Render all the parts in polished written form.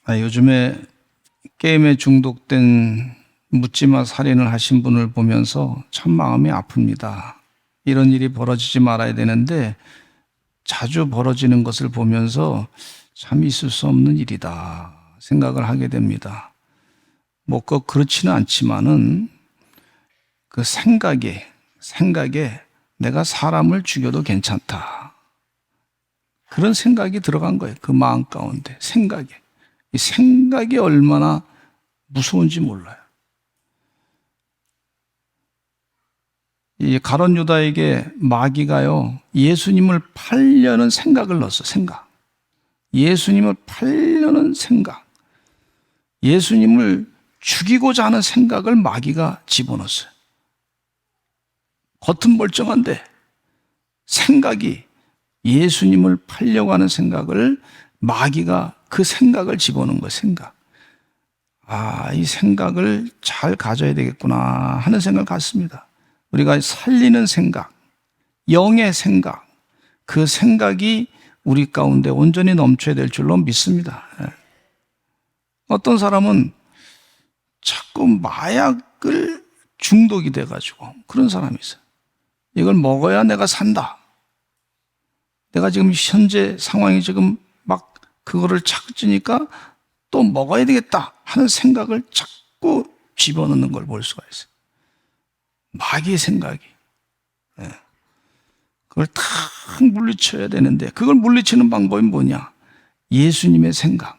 요즘에 게임에 중독된 묻지마 살인을 하신 분을 보면서 참 마음이 아픕니다. 이런 일이 벌어지지 말아야 되는데 자주 벌어지는 것을 보면서 참 있을 수 없는 일이다 생각을 하게 됩니다. 뭐 꼭 그렇지는 않지만은 그 생각에 내가 사람을 죽여도 괜찮다. 그런 생각이 들어간 거예요. 그 마음 가운데 생각에. 이 생각이 얼마나 무서운지 몰라요. 이 가룟 유다에게 마귀가요, 예수님을 팔려는 생각을 넣었어, 생각. 예수님을 팔려는 생각. 예수님을 죽이고자 하는 생각을 마귀가 집어넣었어요. 겉은 멀쩡한데 생각이 예수님을 팔려고 하는 생각을 마귀가 그 생각을 집어넣은 거예요, 생각. 이 생각을 잘 가져야 되겠구나 하는 생각을 갖습니다. 우리가 살리는 생각, 영의 생각, 그 생각이 우리 가운데 온전히 넘쳐야 될 줄로 믿습니다. 어떤 자꾸 마약을 중독이 돼가지고 그런 사람이 있어요. 이걸 먹어야 내가 산다. 내가 지금 현재 상황이 지금 막 그거를 찾으니까 또 먹어야 되겠다 하는 생각을 자꾸 집어넣는 걸 볼 수가 있어요. 마귀의 생각이. 그걸 탁 물리쳐야 되는데 그걸 물리치는 방법이 뭐냐? 예수님의 생각,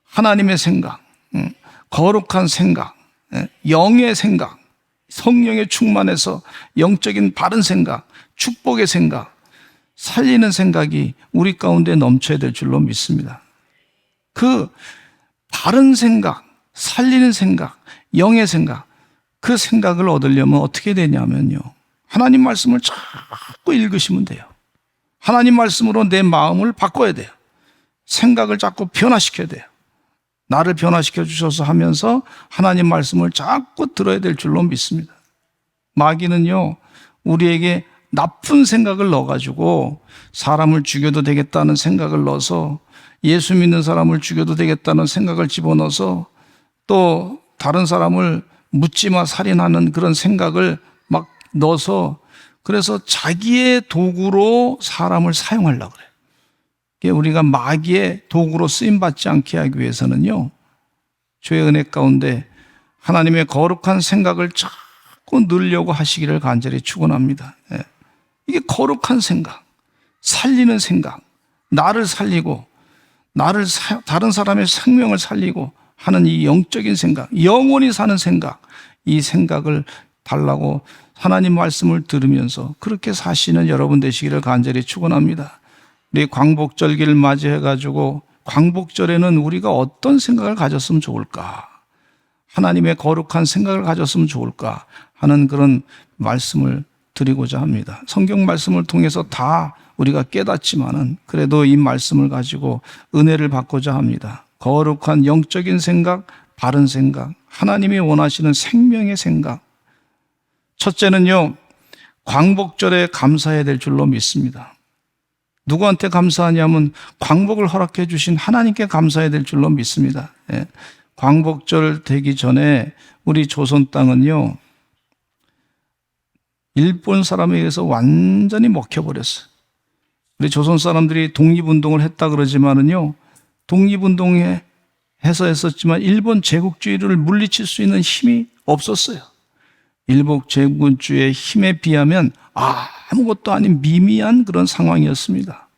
하나님의 생각, 거룩한 생각, 영의 생각, 성령에 충만해서 영적인 바른 생각, 축복의 생각, 살리는 생각이 우리 가운데 넘쳐야 될 줄로 믿습니다. 그 바른 생각, 살리는 생각, 영의 생각, 그 생각을 얻으려면 어떻게 되냐면요, 하나님 말씀을 자꾸 읽으시면 돼요. 하나님 말씀으로 내 마음을 바꿔야 돼요. 생각을 자꾸 변화시켜야 돼요. 나를 변화시켜 주셔서 하면서 하나님 말씀을 자꾸 들어야 될 줄로 믿습니다. 마귀는요, 우리에게 나쁜 생각을 넣어가지고 사람을 죽여도 되겠다는 생각을 넣어서, 예수 믿는 사람을 죽여도 되겠다는 생각을 집어넣어서, 또 다른 사람을 묻지마 살인하는 그런 생각을 막 넣어서, 그래서 자기의 도구로 사람을 사용하려고 그래요. 우리가 마귀의 도구로 쓰임받지 않게 하기 위해서는요, 주의 은혜 가운데 하나님의 거룩한 생각을 자꾸 넣으려고 하시기를 간절히 축원합니다. 이게 거룩한 생각, 살리는 생각, 나를 살리고 다른 사람의 생명을 살리고 하는 이 영적인 생각, 영원히 사는 생각, 이 생각을 달라고 하나님 말씀을 들으면서 그렇게 사시는 여러분 되시기를 간절히 축원합니다. 우리 광복절기를 맞이해가지고 광복절에는 우리가 어떤 생각을 가졌으면 좋을까? 하나님의 거룩한 생각을 가졌으면 좋을까? 하는 그런 말씀을 드리고자 합니다. 성경 말씀을 통해서 다 우리가 깨닫지만은 그래도 이 말씀을 가지고 은혜를 받고자 합니다. 거룩한 영적인 생각, 바른 생각, 하나님이 원하시는 생명의 생각. 첫째는요, 광복절에 감사해야 될 줄로 믿습니다. 누구한테 감사하냐면 광복을 허락해 주신 하나님께 감사해야 될 줄로 믿습니다. 광복절 되기 전에 우리 조선 땅은요, 일본 사람에 의해서 완전히 먹혀버렸어요. 우리 조선 사람들이 독립운동을 했다 그러지만은요, 독립운동에 해서 했었지만 일본 제국주의를 물리칠 수 있는 힘이 없었어요. 일본 제국주의의 힘에 비하면 아무것도 아닌 미미한 그런 상황이었습니다.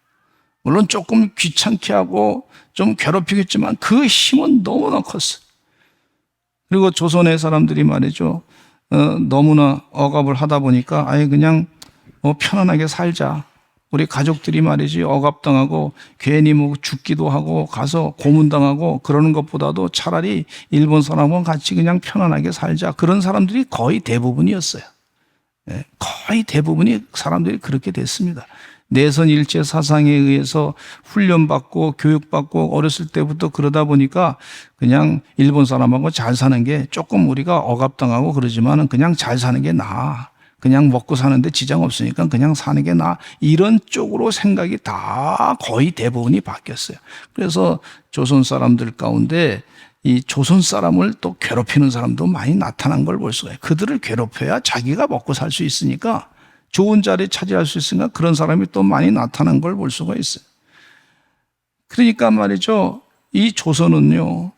물론 조금 귀찮게 하고 좀 괴롭히겠지만 그 힘은 너무나 컸어요. 그리고 조선의 사람들이 말이죠, 너무나 억압을 하다 보니까 그냥 편안하게 살자. 우리 가족들이 말이지 억압당하고 괜히 죽기도 하고 가서 고문당하고 그러는 것보다도 차라리 일본 사람과 같이 그냥 편안하게 살자. 그런 사람들이 거의 대부분이었어요. 거의 대부분이 사람들이 그렇게 됐습니다. 내선 일제 사상에 의해서 훈련받고 교육받고 어렸을 때부터 그러다 보니까 그냥 일본 사람하고 잘 사는 게, 조금 우리가 억압당하고 그러지만은 그냥 잘 사는 게 나아. 그냥 먹고 사는데 지장 없으니까 그냥 사는 게 나아. 이런 쪽으로 생각이 다 거의 대부분이 바뀌었어요. 그래서 조선 사람들 가운데 이 조선 사람을 또 괴롭히는 사람도 많이 나타난 걸 볼 수가 있어요. 그들을 괴롭혀야 자기가 먹고 살 수 있으니까, 좋은 자리 차지할 수 있으니까 그런 사람이 또 많이 나타난 걸 볼 수가 있어요. 그러니까 말이죠, 이 조선은요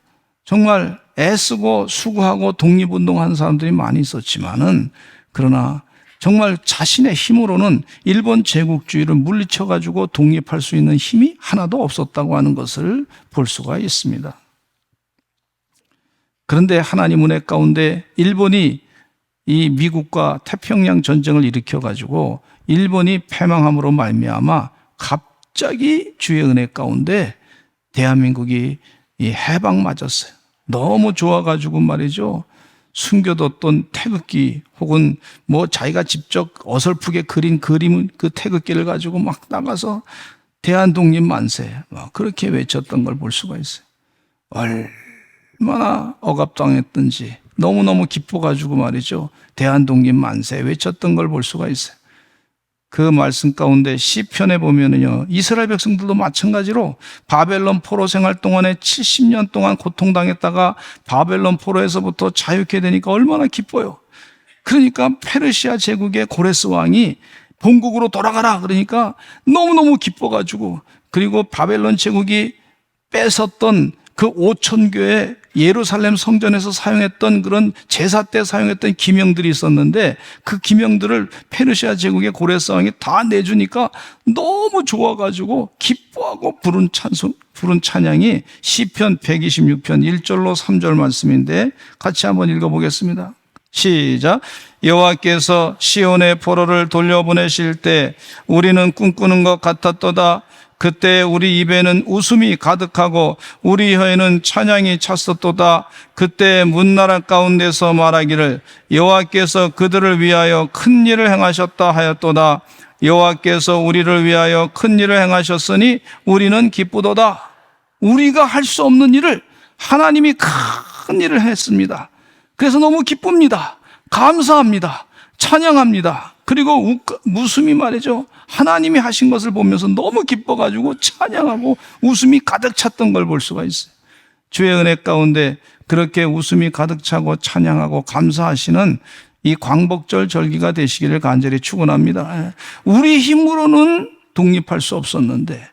정말 애쓰고 수고하고 독립운동한 사람들이 많이 있었지만은, 그러나 정말 자신의 힘으로는 일본 제국주의를 물리쳐가지고 독립할 수 있는 힘이 하나도 없었다고 하는 것을 볼 수가 있습니다. 그런데 하나님 은혜 가운데 일본이 이 미국과 태평양 전쟁을 일으켜가지고 일본이 패망함으로 말미암아 갑자기 주의 은혜 가운데 대한민국이 해방맞았어요. 너무 좋아가지고 말이죠, 숨겨뒀던 태극기 혹은 뭐 자기가 직접 어설프게 그린 그림, 그 태극기를 가지고 막 나가서 대한독립 만세 막 그렇게 외쳤던 걸 볼 수가 있어요. 얼마나 억압당했던지 너무너무 기뻐가지고 말이죠, 대한독립 만세 외쳤던 걸 볼 수가 있어요. 그 말씀 가운데 시편에 보면은요, 이스라엘 백성들도 마찬가지로 바벨론 포로 생활 동안에 70년 동안 고통당했다가 바벨론 포로에서부터 자유케 되니까 얼마나 기뻐요. 그러니까 페르시아 제국의 고레스 왕이 본국으로 돌아가라 그러니까 너무너무 기뻐가지고, 그리고 바벨론 제국이 뺏었던 그 5,000교의 예루살렘 성전에서 사용했던 그런 제사 때 사용했던 기명들이 있었는데, 그 기명들을 페르시아 제국의 고레스 왕이 다 내주니까 너무 좋아가지고 기뻐하고 부른 찬양이 시편 126편 1절로 3절 말씀인데, 같이 한번 읽어보겠습니다. 시작. 여호와께서 시온의 포로를 돌려보내실 때 우리는 꿈꾸는 것 같았도다. 그때 우리 입에는 웃음이 가득하고 우리 혀에는 찬양이 찼었도다. 그때 문나라 가운데서 말하기를 여호와께서 그들을 위하여 큰 일을 행하셨다 하였도다. 여호와께서 우리를 위하여 큰 일을 행하셨으니 우리는 기쁘도다. 우리가 할 수 없는 일을 하나님이 큰 일을 했습니다. 그래서 너무 기쁩니다. 감사합니다. 찬양합니다. 그리고 웃음이 말이죠, 하나님이 하신 것을 보면서 너무 기뻐가지고 찬양하고 웃음이 가득 찼던 걸 볼 수가 있어요. 주의 은혜 가운데 그렇게 웃음이 가득 차고 찬양하고 감사하시는 이 광복절 절기가 되시기를 간절히 축원합니다. 우리 힘으로는 독립할 수 없었는데,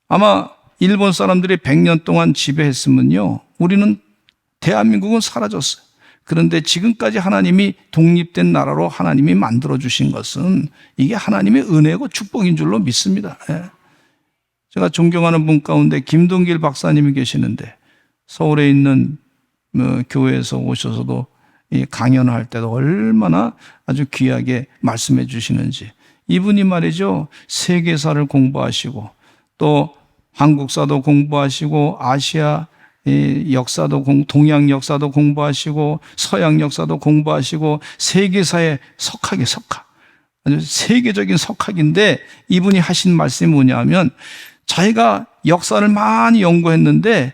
아마 일본 사람들이 100년 동안 지배했으면요, 우리는, 대한민국은 사라졌어요. 그런데 지금까지 하나님이 독립된 나라로 하나님이 만들어주신 것은 이게 하나님의 은혜고 축복인 줄로 믿습니다. 제가 존경하는 분 가운데 김동길 박사님이 계시는데, 서울에 있는 교회에서 오셔서도 이 강연을 할 때도 얼마나 아주 귀하게 말씀해 주시는지, 이분이 말이죠, 세계사를 공부하시고 또 한국사도 공부하시고 아시아 역사도 동양 역사도 공부하시고 서양 역사도 공부하시고 세계사의 석학이 아주 세계적인 석학인데, 이분이 하신 말씀이 뭐냐면, 자기가 역사를 많이 연구했는데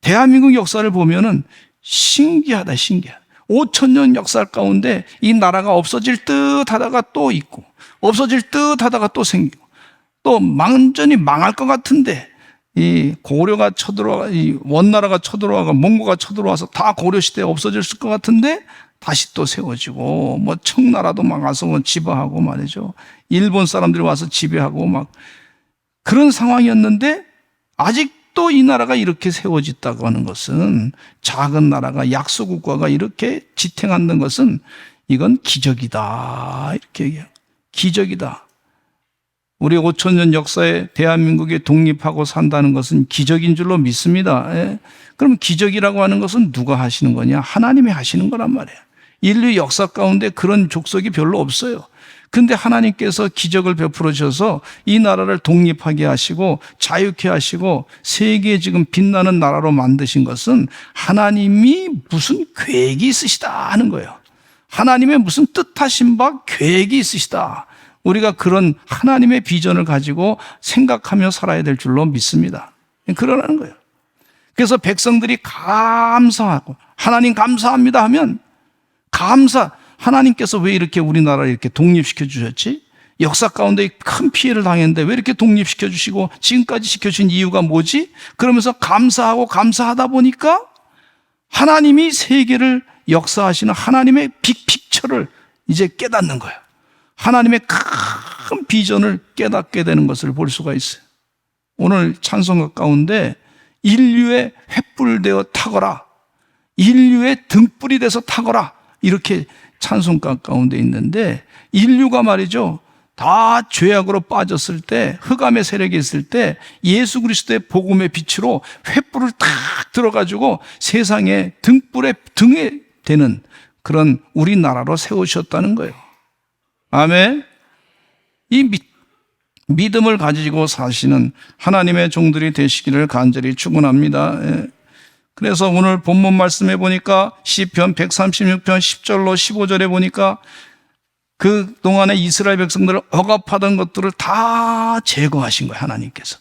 대한민국 역사를 보면은 신기하다. 5,000년 역사 가운데 이 나라가 없어질 듯 하다가 또 있고, 없어질 듯 하다가 또 생기고, 또 완전히 망할 것 같은데 이 고려가 쳐들어와, 이 원나라가 쳐들어와가 몽고가 쳐들어와서 다 고려 시대에 없어졌을 것 같은데 다시 또 세워지고, 뭐 청나라도 막 와서 뭐 지배하고 말이죠, 일본 사람들이 와서 지배하고 막 그런 상황이었는데, 아직도 이 나라가 이렇게 세워졌다고 하는 것은, 작은 나라가 약소국가가 이렇게 지탱하는 것은 이건 기적이다, 이렇게 얘기해요. 기적이다. 우리 5,000년 역사에 대한민국이 독립하고 산다는 것은 기적인 줄로 믿습니다. 그럼 기적이라고 하는 것은 누가 하시는 거냐? 하나님이 하시는 거란 말이에요. 인류 역사 가운데 그런 족속이 별로 없어요. 근데 하나님께서 기적을 베풀어 주셔서 이 나라를 독립하게 하시고 자유케 하시고 세계에 지금 빛나는 나라로 만드신 것은 하나님이 무슨 계획이 있으시다 하는 거예요. 하나님의 무슨 뜻하신 바 계획이 있으시다. 우리가 그런 하나님의 비전을 가지고 생각하며 살아야 될 줄로 믿습니다. 그러라는 거예요. 그래서 백성들이 감사하고 하나님 감사합니다 하면, 하나님께서 왜 이렇게 우리나라를 이렇게 독립시켜 주셨지? 역사 가운데 큰 피해를 당했는데 왜 이렇게 독립시켜 주시고 지금까지 지켜주신 이유가 뭐지? 그러면서 감사하고 감사하다 보니까 하나님이 세계를 역사하시는 하나님의 빅픽처를 이제 깨닫는 거예요. 하나님의 큰 비전을 깨닫게 되는 것을 볼 수가 있어요. 오늘 찬송가 가운데 인류의 횃불 되어 타거라, 인류의 등불이 돼서 타거라, 이렇게 찬송가 가운데 있는데, 인류가 말이죠, 다 죄악으로 빠졌을 때, 흑암의 세력이 있을 때 예수 그리스도의 복음의 빛으로 횃불을 탁 들어가지고 세상의 등불의 등에 되는 그런 우리나라로 세우셨다는 거예요. 아멘. 이 믿음을 가지고 사시는 하나님의 종들이 되시기를 간절히 축원합니다. 그래서 오늘 본문 말씀해 보니까 시편 136편 10절로 15절에 보니까 그동안에 이스라엘 백성들을 억압하던 것들을 다 제거하신 거예요, 하나님께서.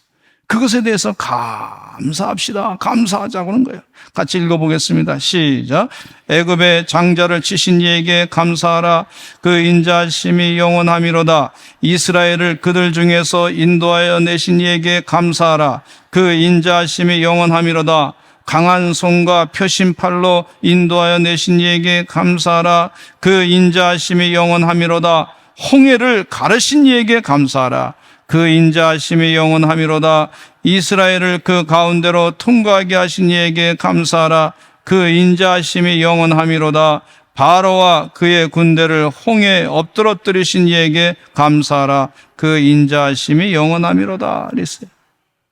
그것에 대해서 감사합시다, 감사하자고 하는 거예요. 같이 읽어보겠습니다. 시작. 애굽의 장자를 치신 이에게 감사하라. 그 인자하심이 영원하미로다. 이스라엘을 그들 중에서 인도하여 내신 이에게 감사하라. 그 인자하심이 영원하미로다. 강한 손과 표신 팔로 인도하여 내신 이에게 감사하라. 그 인자하심이 영원하미로다. 홍해를 가르신 이에게 감사하라. 그 인자하심이 영원하미로다. 이스라엘을 그 가운데로 통과하게 하신 이에게 감사하라. 그 인자하심이 영원하미로다. 바로와 그의 군대를 홍해에 엎드러뜨리신 이에게 감사하라. 그 인자하심이 영원하미로다. 그랬어요.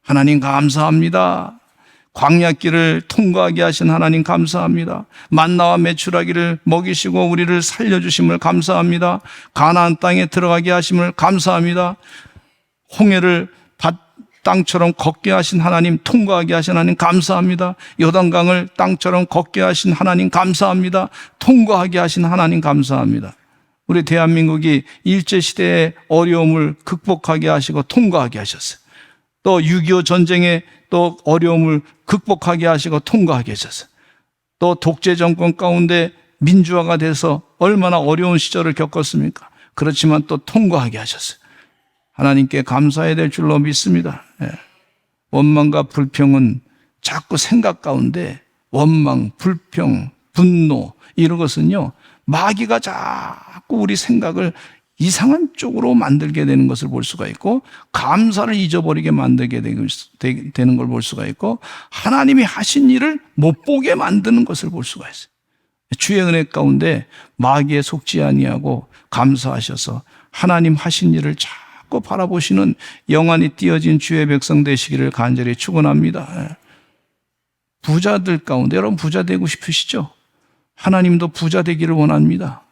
하나님 감사합니다. 광야길을 통과하게 하신 하나님 감사합니다. 만나와 메추라기를 먹이시고 우리를 살려주심을 감사합니다. 가나안 땅에 들어가게 하심을 감사합니다. 홍해를 땅처럼 걷게 하신 하나님, 통과하게 하신 하나님 감사합니다. 요단강을 땅처럼 걷게 하신 하나님 감사합니다. 통과하게 하신 하나님 감사합니다. 우리 대한민국이 일제시대의 어려움을 극복하게 하시고 통과하게 하셨어요. 또 6.25 전쟁의 또 어려움을 극복하게 하시고 통과하게 하셨어요. 또 독재 정권 가운데 민주화가 돼서 얼마나 어려운 시절을 겪었습니까? 그렇지만 또 통과하게 하셨어요. 하나님께 감사해야 될 줄로 믿습니다. 원망과 불평은 자꾸 생각 가운데 원망, 불평, 분노 이런 것은요, 마귀가 자꾸 우리 생각을 이상한 쪽으로 만들게 되는 것을 볼 수가 있고, 감사를 잊어버리게 만들게 되는 걸 볼 수가 있고, 하나님이 하신 일을 못 보게 만드는 것을 볼 수가 있어요. 주의 은혜 가운데 마귀에 속지 아니하고 감사하셔서 하나님 하신 일을 자꾸 바라보시는 영안이 띄어진 주의 백성 되시기를 간절히 축원합니다. 부자들 가운데 여러분 부자 되고 싶으시죠? 하나님도 부자 되기를 원합니다.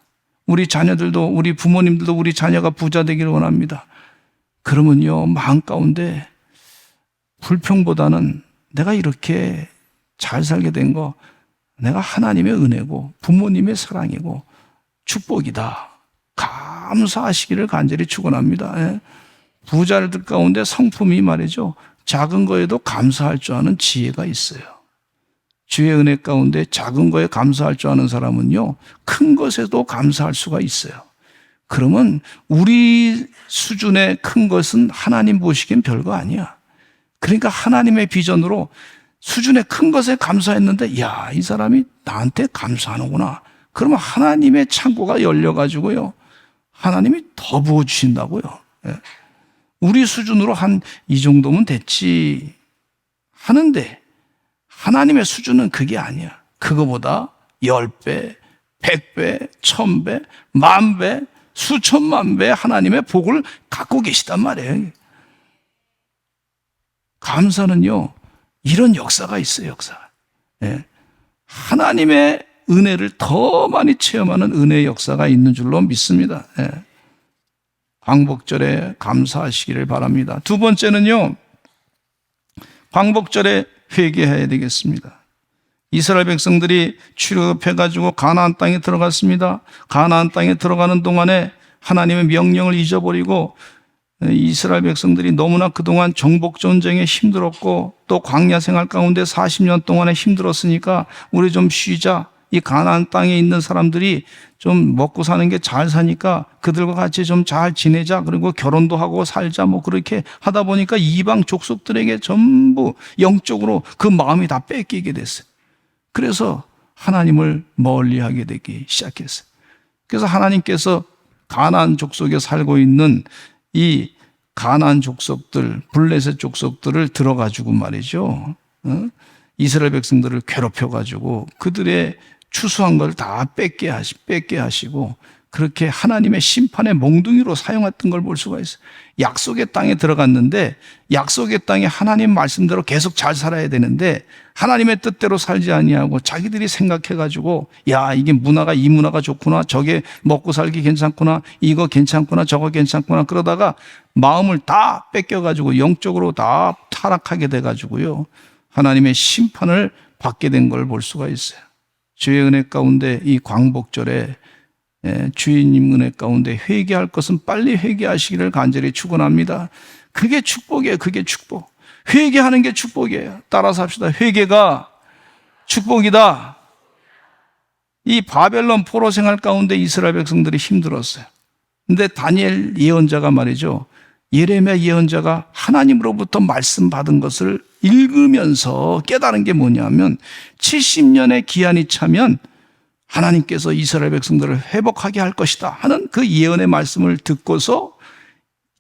우리 자녀들도, 우리 부모님들도 우리 자녀가 부자 되기를 원합니다. 그러면요, 마음 가운데 불평보다는 내가 이렇게 잘 살게 된 거 내가 하나님의 은혜고 부모님의 사랑이고 축복이다. 감사하시기를 간절히 축원합니다. 부자들 가운데 성품이 말이죠, 작은 거에도 감사할 줄 아는 지혜가 있어요. 주의 은혜 가운데 작은 거에 감사할 줄 아는 사람은요, 큰 것에도 감사할 수가 있어요. 그러면 우리 수준의 큰 것은 하나님 보시기엔 별거 아니야. 그러니까 하나님의 비전으로 수준의 큰 것에 감사했는데, 야, 이 사람이 나한테 감사하는구나. 그러면 하나님의 창고가 열려가지고요, 하나님이 더 부어주신다고요. 우리 수준으로 한 이 정도면 됐지 하는데, 하나님의 수준은 그게 아니야. 그거보다 10배, 100배, 1000배, 10,000배, 수천만 배 하나님의 복을 갖고 계시단 말이에요. 감사는요, 이런 역사가 있어요, 역사. 하나님의 은혜를 더 많이 체험하는 은혜의 역사가 있는 줄로 믿습니다. 광복절에 감사하시기를 바랍니다. 두 번째는요, 광복절에 회개해야 되겠습니다. 이스라엘 백성들이 출애굽해가지고 가나안 땅에 들어갔습니다. 가나안 땅에 들어가는 동안에 하나님의 명령을 잊어버리고 이스라엘 백성들이 너무나 그동안 정복 전쟁에 힘들었고 또 광야 생활 가운데 40년 동안에 힘들었으니까 우리 좀 쉬자. 이 가나안 땅에 있는 사람들이 좀 먹고 사는 게 잘 사니까 그들과 같이 좀 잘 지내자. 그리고 결혼도 하고 살자. 뭐 그렇게 하다 보니까 이방 족속들에게 전부 영적으로 그 마음이 다 뺏기게 됐어요. 그래서 하나님을 멀리하게 되기 시작했어요. 그래서 하나님께서 가나안 족속에 살고 있는 이 가나안 족속들, 블레셋 족속들을 들어가지고 말이죠. 이스라엘 백성들을 괴롭혀가지고 그들의 추수한 걸 다 뺏게 하시고 그렇게 하나님의 심판의 몽둥이로 사용했던 걸 볼 수가 있어요. 약속의 땅에 들어갔는데 약속의 땅에 하나님 말씀대로 계속 잘 살아야 되는데 하나님의 뜻대로 살지 아니하고 자기들이 생각해가지고 야, 이게 문화가 이 문화가 좋구나, 저게 먹고 살기 괜찮구나, 이거 괜찮구나, 저거 괜찮구나, 그러다가 마음을 다 뺏겨가지고 영적으로 다 타락하게 돼가지고요, 하나님의 심판을 받게 된 걸 볼 수가 있어요. 주의 은혜 가운데 이 광복절에 주님 은혜 가운데 회개할 것은 빨리 회개하시기를 간절히 축원합니다. 그게 축복이에요. 그게 축복. 회개하는 게 축복이에요. 따라서 합시다. 회개가 축복이다. 이 바벨론 포로 생활 가운데 이스라엘 백성들이 힘들었어요. 근데 다니엘 예언자가 말이죠, 예레미야 예언자가 하나님으로부터 말씀 받은 것을 읽으면서 깨달은 게 뭐냐면 70년의 기한이 차면 하나님께서 이스라엘 백성들을 회복하게 할 것이다 하는 그 예언의 말씀을 듣고서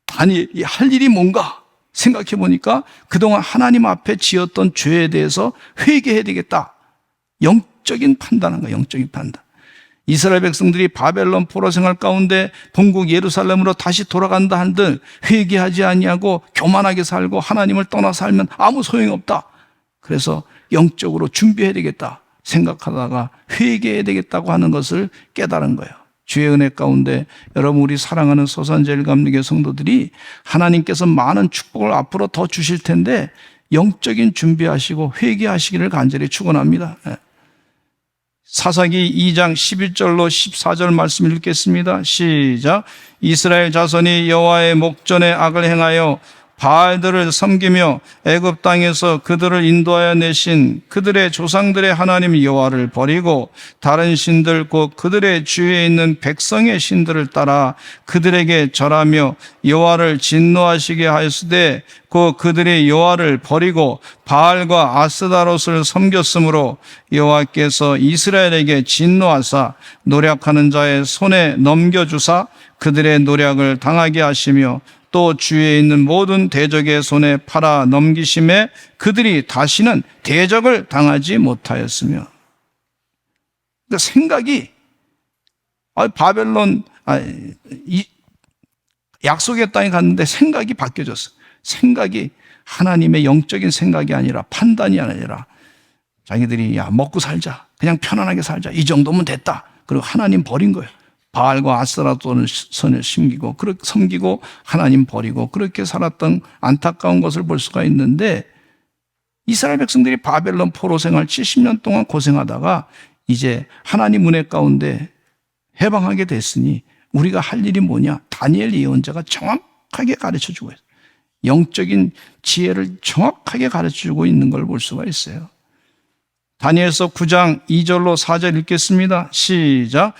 다니엘이 할 일이 뭔가 생각해 보니까 그동안 하나님 앞에 지었던 죄에 대해서 회개해야 되겠다. 영적인 판단한 거예요. 영적인 판단. 이스라엘 백성들이 바벨론 포로 생활 가운데 본국 예루살렘으로 다시 돌아간다 한들 회개하지 아니하고 교만하게 살고 하나님을 떠나 살면 아무 소용이 없다. 그래서 영적으로 준비해야 되겠다 생각하다가 회개해야 되겠다고 하는 것을 깨달은 거예요. 주의 은혜 가운데 여러분, 우리 사랑하는 소산제일감리교 성도들이 하나님께서 많은 축복을 앞으로 더 주실 텐데 영적인 준비하시고 회개하시기를 간절히 축원합니다. 사사기 2장 11절로 14절 말씀 읽겠습니다. 시작. 이스라엘 자손이 여호와의 목전에 악을 행하여 바알들을 섬기며 애굽 땅에서 그들을 인도하여 내신 그들의 조상들의 하나님 여호와를 버리고 다른 신들 곧 그들의 주위에 있는 백성의 신들을 따라 그들에게 절하며 여호와를 진노하시게 하였으되 곧 그들이 여호와를 버리고 바알과 아스다롯을 섬겼으므로 여호와께서 이스라엘에게 진노하사 노략하는 자의 손에 넘겨주사 그들의 노략을 당하게 하시며 또 주위에 있는 모든 대적의 손에 팔아 넘기심에 그들이 다시는 대적을 당하지 못하였으며. 그러니까 생각이 바벨론 약속의 땅에 갔는데 생각이 바뀌어졌어. 생각이 하나님의 영적인 생각이 아니라 판단이 아니라 자기들이 야, 먹고 살자, 그냥 편안하게 살자, 이 정도면 됐다. 그리고 하나님 버린 거예요. 바알과 아스라토를 선을 섬기고 하나님 버리고 그렇게 살았던 안타까운 것을 볼 수가 있는데, 이스라엘 백성들이 바벨론 포로 생활 70년 동안 고생하다가 이제 하나님 은혜 가운데 해방하게 됐으니 우리가 할 일이 뭐냐? 다니엘 예언자가 정확하게 가르쳐주고 있어요. 영적인 지혜를 정확하게 가르쳐주고 있는 걸 볼 수가 있어요. 다니엘서 9장 2절로 4절 읽겠습니다. 시작.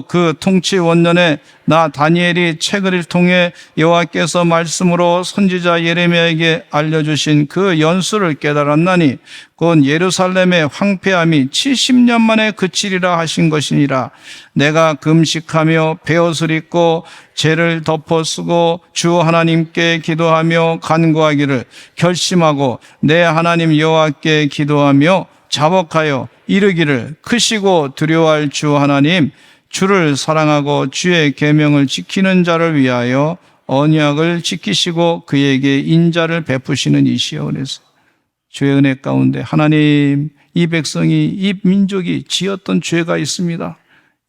그 통치 원년에 나 다니엘이 책을 통해 여호와께서 말씀으로 선지자 예레미야에게 알려주신 그 연수를 깨달았나니 곧 예루살렘의 황폐함이 70년 만에 그치리라 하신 것이니라. 내가 금식하며 베옷을 입고 죄를 덮어 쓰고 주 하나님께 기도하며 간구하기를 결심하고 내 하나님 여호와께 기도하며 자복하여 이르기를 크시고 두려워할 주 하나님, 주를 사랑하고 주의 계명을 지키는 자를 위하여 언약을 지키시고 그에게 인자를 베푸시는 이시여. 그랬어요. 주의 은혜 가운데 하나님, 이 백성이, 이 민족이 지었던 죄가 있습니다.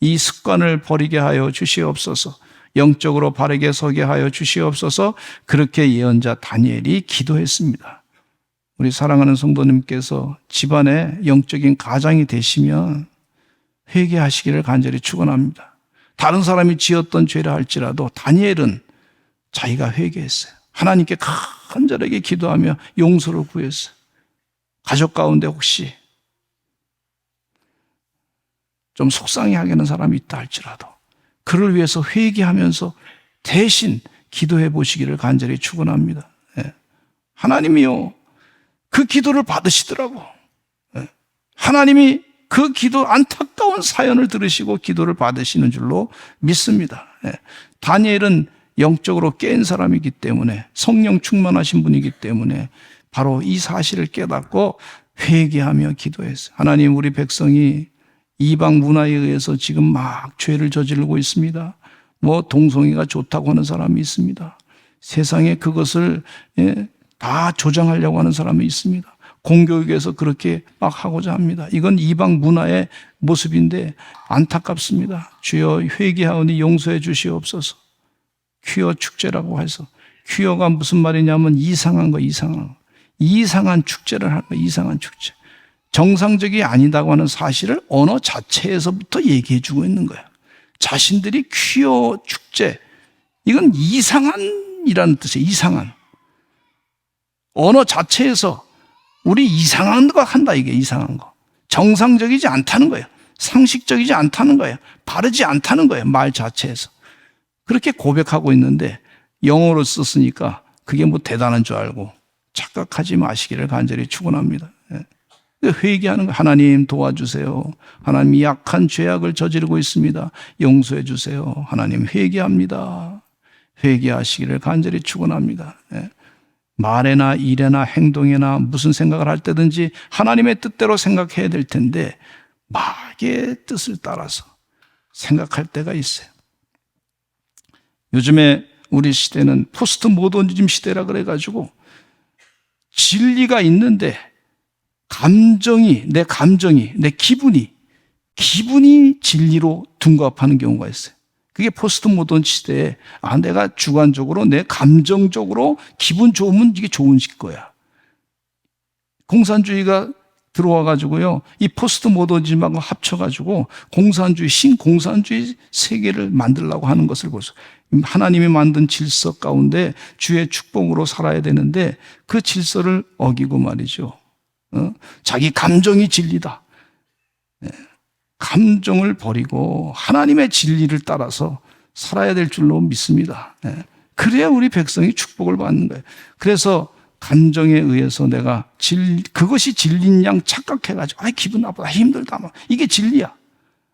이 습관을 버리게 하여 주시옵소서. 영적으로 바르게 서게 하여 주시옵소서. 그렇게 예언자 다니엘이 기도했습니다. 우리 사랑하는 성도님께서 집안에 영적인 가장이 되시면 회개하시기를 간절히 축원합니다. 다른 사람이 지었던 죄라 할지라도 다니엘은 자기가 회개했어요. 하나님께 간절하게 기도하며 용서를 구했어요. 가족 가운데 혹시 좀 속상해하게 하는 사람이 있다 할지라도 그를 위해서 회개하면서 대신 기도해 보시기를 간절히 축원합니다. 하나님이요, 그 기도를 받으시더라고. 하나님이 그 기도, 안타까운 사연을 들으시고 기도를 받으시는 줄로 믿습니다. 다니엘은 영적으로 깬 사람이기 때문에, 성령 충만하신 분이기 때문에 바로 이 사실을 깨닫고 회개하며 기도했어요. 하나님, 우리 백성이 이방 문화에 의해서 지금 막 죄를 저지르고 있습니다. 동성애가 좋다고 하는 사람이 있습니다. 세상에 그것을 다 조장하려고 하는 사람이 있습니다. 공교육에서 그렇게 막 하고자 합니다. 이건 이방 문화의 모습인데 안타깝습니다. 주여, 회개하오니 용서해 주시옵소서. 퀴어 축제라고 해서, 퀴어가 무슨 말이냐면 이상한 거, 이상한 축제를 하는 거, 이상한 축제. 정상적이 아니다고 하는 사실을 언어 자체에서부터 얘기해 주고 있는 거야. 자신들이 퀴어 축제, 이건 이상한이라는 뜻이에요. 이상한. 언어 자체에서 우리 이상한 거 한다, 이게 이상한 거. 정상적이지 않다는 거예요. 상식적이지 않다는 거예요. 바르지 않다는 거예요. 말 자체에서. 그렇게 고백하고 있는데 영어로 썼으니까 그게 대단한 줄 알고 착각하지 마시기를 간절히 축원합니다. 회개하는 거, 하나님 도와주세요. 하나님, 약한 죄악을 저지르고 있습니다. 용서해 주세요. 하나님, 회개합니다. 회개하시기를 간절히 축원합니다. 말에나 일에나 행동에나 무슨 생각을 할 때든지 하나님의 뜻대로 생각해야 될 텐데 마귀의 뜻을 따라서 생각할 때가 있어요. 요즘에 우리 시대는 포스트 모더니즘 시대라 그래가지고 진리가 있는데 내 기분이 진리로 둔갑하는 경우가 있어요. 그게 포스트 모던 시대에 내가 주관적으로, 내 감정적으로 기분 좋으면 이게 좋은 거야. 공산주의가 들어와가지고요, 이 포스트 모더니즘하고 합쳐가지고 신공산주의 세계를 만들려고 하는 것을 보세요. 하나님이 만든 질서 가운데 주의 축복으로 살아야 되는데 그 질서를 어기고 말이죠. 자기 감정이 진리다. 감정을 버리고 하나님의 진리를 따라서 살아야 될 줄로 믿습니다. 그래야 우리 백성이 축복을 받는 거예요. 그래서 감정에 의해서 내가 그것이 진리인 양 착각해가지고 기분 나쁘다, 힘들다, 이게 진리야.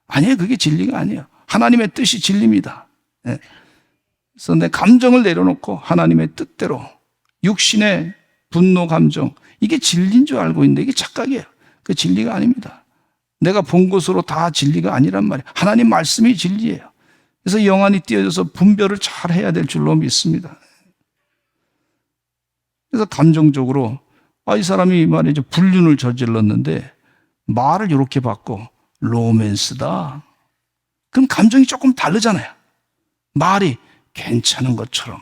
아니에요. 그게 진리가 아니에요. 하나님의 뜻이 진리입니다. 그래서 내 감정을 내려놓고 하나님의 뜻대로, 육신의 분노 감정, 이게 진리인 줄 알고 있는데 이게 착각이에요. 그 진리가 아닙니다. 내가 본 것으로 다 진리가 아니란 말이에요. 하나님 말씀이 진리예요. 그래서 영안이 띄어져서 분별을 잘 해야 될 줄로 믿습니다. 그래서 감정적으로 이 사람이 말이죠, 불륜을 저질렀는데 말을 이렇게 바꿔 로맨스다. 그럼 감정이 조금 다르잖아요. 말이 괜찮은 것처럼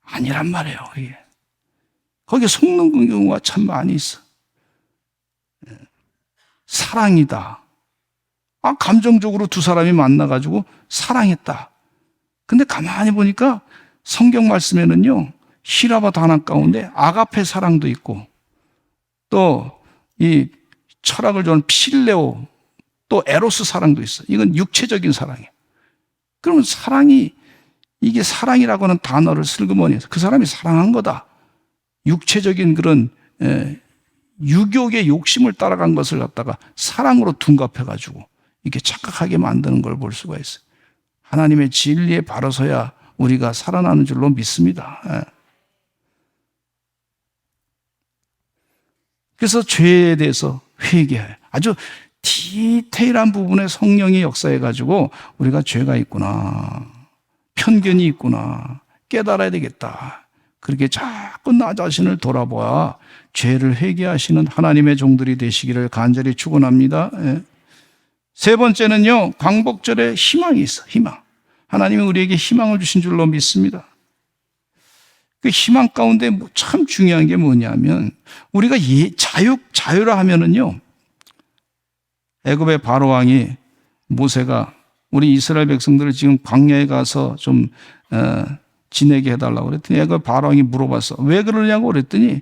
아니란 말이에요. 이게. 거기에 속는 경우가 참 많이 있어. 사랑이다. 감정적으로 두 사람이 만나가지고 사랑했다. 근데 가만히 보니까 성경 말씀에는요, 히라바 단어 가운데 아가페 사랑도 있고, 또 이 철학을 좋아하는 필레오, 또 에로스 사랑도 있어. 이건 육체적인 사랑이에요. 그러면 이게 사랑이라고 하는 단어를 슬그머니 해서 그 사람이 사랑한 거다. 육체적인 그런 유욕의 욕심을 따라간 것을 갖다가 사랑으로 둔갑해가지고 이렇게 착각하게 만드는 걸 볼 수가 있어요. 하나님의 진리에 바로서야 우리가 살아나는 줄로 믿습니다. 그래서 죄에 대해서 회개해요. 아주 디테일한 부분에 성령이 역사해가지고 우리가 죄가 있구나, 편견이 있구나, 깨달아야 되겠다. 그렇게 자꾸 나 자신을 돌아보아 죄를 회개하시는 하나님의 종들이 되시기를 간절히 축원합니다. 세 번째는요, 광복절에 희망이 있어. 희망. 하나님이 우리에게 희망을 주신 줄로 믿습니다. 그 희망 가운데 참 중요한 게 뭐냐면, 우리가 자유라 하면은요, 애굽의 바로 왕이 모세가 우리 이스라엘 백성들을 지금 광야에 가서 좀 지내게 해달라고 그랬더니 애굽 바로 왕이 물어봤어. 왜 그러냐고 그랬더니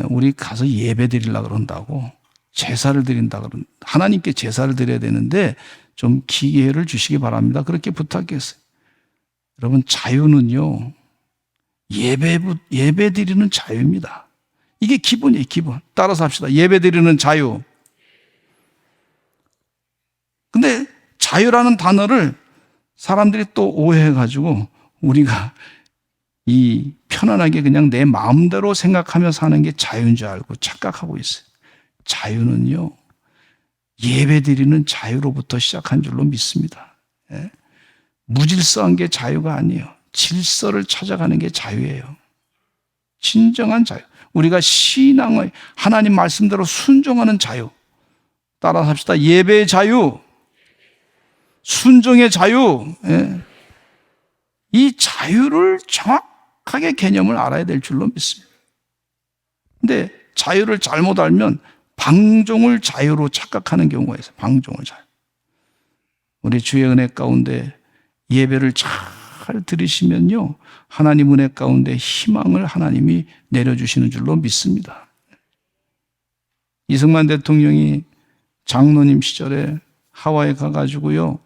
우리 가서 예배 드리려고 그런다고. 제사를 드린다 그런 하나님께 제사를 드려야 되는데 좀 기회를 주시기 바랍니다. 그렇게 부탁했어요. 여러분, 자유는요, 예배 드리는 자유입니다. 이게 기본이에요, 기본. 따라서 합시다. 예배 드리는 자유. 근데 자유라는 단어를 사람들이 또 오해해가지고 우리가 이 편안하게 그냥 내 마음대로 생각하며 사는 게 자유인 줄 알고 착각하고 있어요. 자유는요, 예배 드리는 자유로부터 시작한 줄로 믿습니다. 예? 무질서한 게 자유가 아니에요. 질서를 찾아가는 게 자유예요. 진정한 자유. 우리가 신앙의 하나님 말씀대로 순종하는 자유. 따라서 합시다. 예배의 자유, 순종의 자유. 예. 이 자유를 정확하게 개념을 알아야 될 줄로 믿습니다. 근데 자유를 잘못 알면 방종을 자유로 착각하는 경우가 있어요. 방종을 자유. 우리 주의 은혜 가운데 예배를 잘 들으시면요, 하나님 은혜 가운데 희망을 하나님이 내려주시는 줄로 믿습니다. 이승만 대통령이 장로님 시절에 하와이에 가가지고요,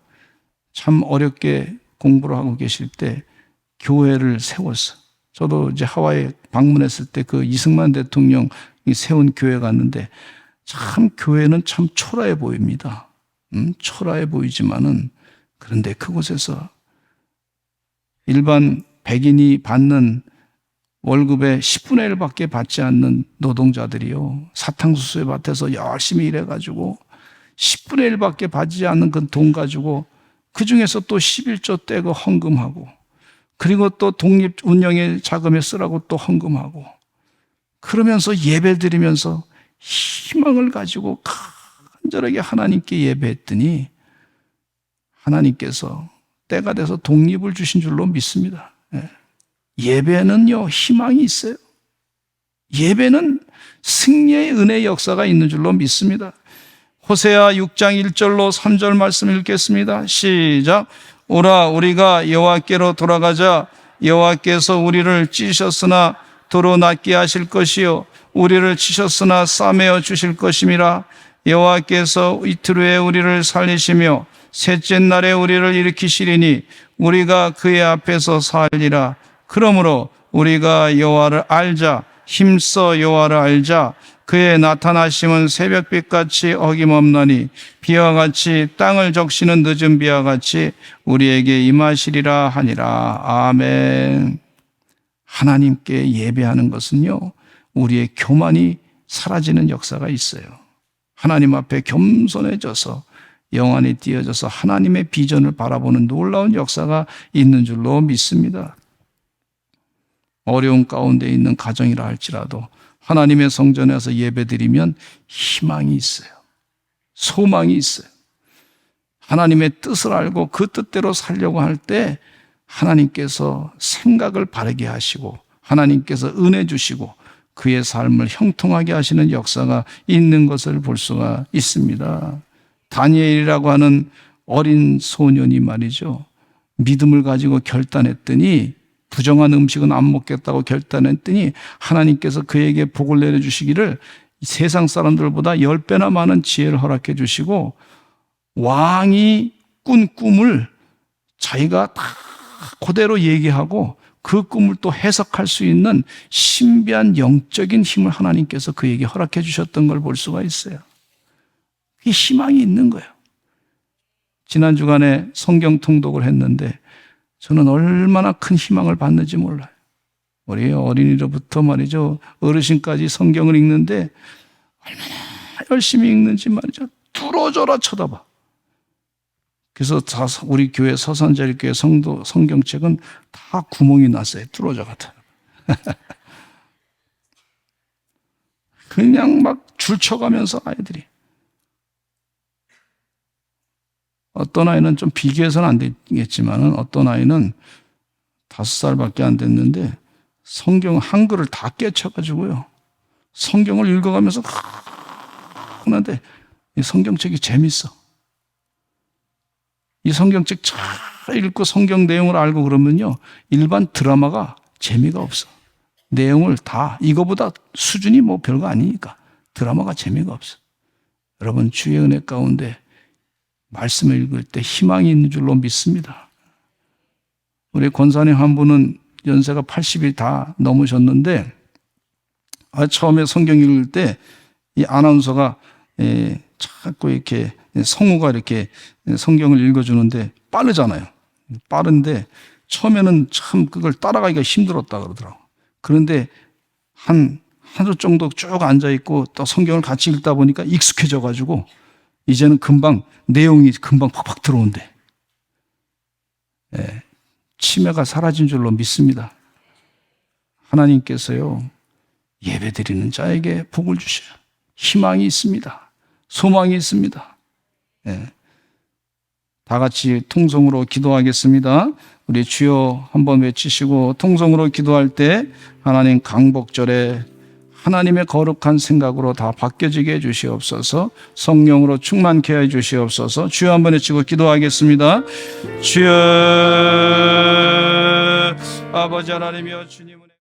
참 어렵게 공부를 하고 계실 때 교회를 세웠어. 저도 이제 하와이 방문했을 때 그 이승만 대통령이 세운 교회 갔는데 참 교회는 참 초라해 보입니다. 초라해 보이지만은 그런데 그곳에서 일반 백인이 받는 월급의 10분의 1밖에 받지 않는 노동자들이요, 사탕수수의 밭에서 열심히 일해가지고 10분의 1밖에 받지 않는 그 돈 가지고 그 중에서 또 11조 떼고 헌금하고, 그리고 또 독립운영의 자금에 쓰라고 또 헌금하고, 그러면서 예배 드리면서 희망을 가지고 간절하게 하나님께 예배했더니 하나님께서 때가 돼서 독립을 주신 줄로 믿습니다. 예배는요, 희망이 있어요. 예배는 승리의 은혜의 역사가 있는 줄로 믿습니다. 호세아 6장 1절로 3절 말씀 읽겠습니다. 시작. 오라, 우리가 여호와께로 돌아가자. 여호와께서 우리를 찢으셨으나 도로 낫게 하실 것이요, 우리를 치셨으나 싸매어 주실 것임이라. 여호와께서 이틀 후에 우리를 살리시며 셋째 날에 우리를 일으키시리니 우리가 그의 앞에서 살리라. 그러므로 우리가 여호와를 알자. 힘써 여호와를 알자. 그의 나타나심은 새벽빛같이 어김없나니 비와 같이 땅을 적시는 늦은 비와 같이 우리에게 임하시리라 하니라. 아멘. 하나님께 예배하는 것은요, 우리의 교만이 사라지는 역사가 있어요. 하나님 앞에 겸손해져서 영안이 띄어져서 하나님의 비전을 바라보는 놀라운 역사가 있는 줄로 믿습니다. 어려운 가운데 있는 가정이라 할지라도 하나님의 성전에서 예배드리면 희망이 있어요. 소망이 있어요. 하나님의 뜻을 알고 그 뜻대로 살려고 할 때 하나님께서 생각을 바르게 하시고 하나님께서 은혜 주시고 그의 삶을 형통하게 하시는 역사가 있는 것을 볼 수가 있습니다. 다니엘이라고 하는 어린 소년이 말이죠, 믿음을 가지고 결단했더니, 부정한 음식은 안 먹겠다고 결단했더니 하나님께서 그에게 복을 내려주시기를 세상 사람들보다 10배나 많은 지혜를 허락해 주시고, 왕이 꾼 꿈을 자기가 다 그대로 얘기하고 그 꿈을 또 해석할 수 있는 신비한 영적인 힘을 하나님께서 그에게 허락해 주셨던 걸 볼 수가 있어요. 그게 희망이 있는 거예요. 지난 주간에 성경 통독을 했는데 저는 얼마나 큰 희망을 받는지 몰라요. 우리 어린이로부터 말이죠, 어르신까지 성경을 읽는데 얼마나 열심히 읽는지 말이죠, 뚫어져라 쳐다봐. 그래서 우리 교회 서산자리교회 성도 성경책은 다 구멍이 났어요. 뚫어져 같아요. 그냥 막 줄쳐가면서 아이들이. 어떤 아이는 좀 비교해서는 안 되겠지만 어떤 아이는 5살밖에 안 됐는데 성경 한글을 다 깨쳐가지고요, 성경을 읽어가면서 하는데 이 성경책이 재밌어. 이 성경책 잘 읽고 성경 내용을 알고 그러면요, 일반 드라마가 재미가 없어. 내용을 다 이거보다 수준이 뭐 별거 아니니까 드라마가 재미가 없어. 여러분 주의 은혜 가운데 말씀을 읽을 때 희망이 있는 줄로 믿습니다. 우리 권사님 한 분은 연세가 80이 다 넘으셨는데 처음에 성경 읽을 때 이 아나운서가 자꾸 이렇게 성우가 이렇게 성경을 읽어주는데 빠르잖아요. 빠른데 처음에는 참 그걸 따라가기가 힘들었다 그러더라고요. 그런데 하루 정도 쭉 앉아있고 또 성경을 같이 읽다 보니까 익숙해져가지고 이제는 금방 내용이 금방 팍팍 들어온대. 치매가 사라진 줄로 믿습니다. 하나님께서요, 예배드리는 자에게 복을 주셔요. 희망이 있습니다. 소망이 있습니다. 다 같이 통성으로 기도하겠습니다. 우리 주여 한번 외치시고 통성으로 기도할 때 하나님 강복절에 하나님의 거룩한 생각으로 다 바뀌어지게 해주시옵소서. 성령으로 충만케 해주시옵소서. 주여 한번 외치고 기도하겠습니다. 주여 아버지 하나님이여 주님은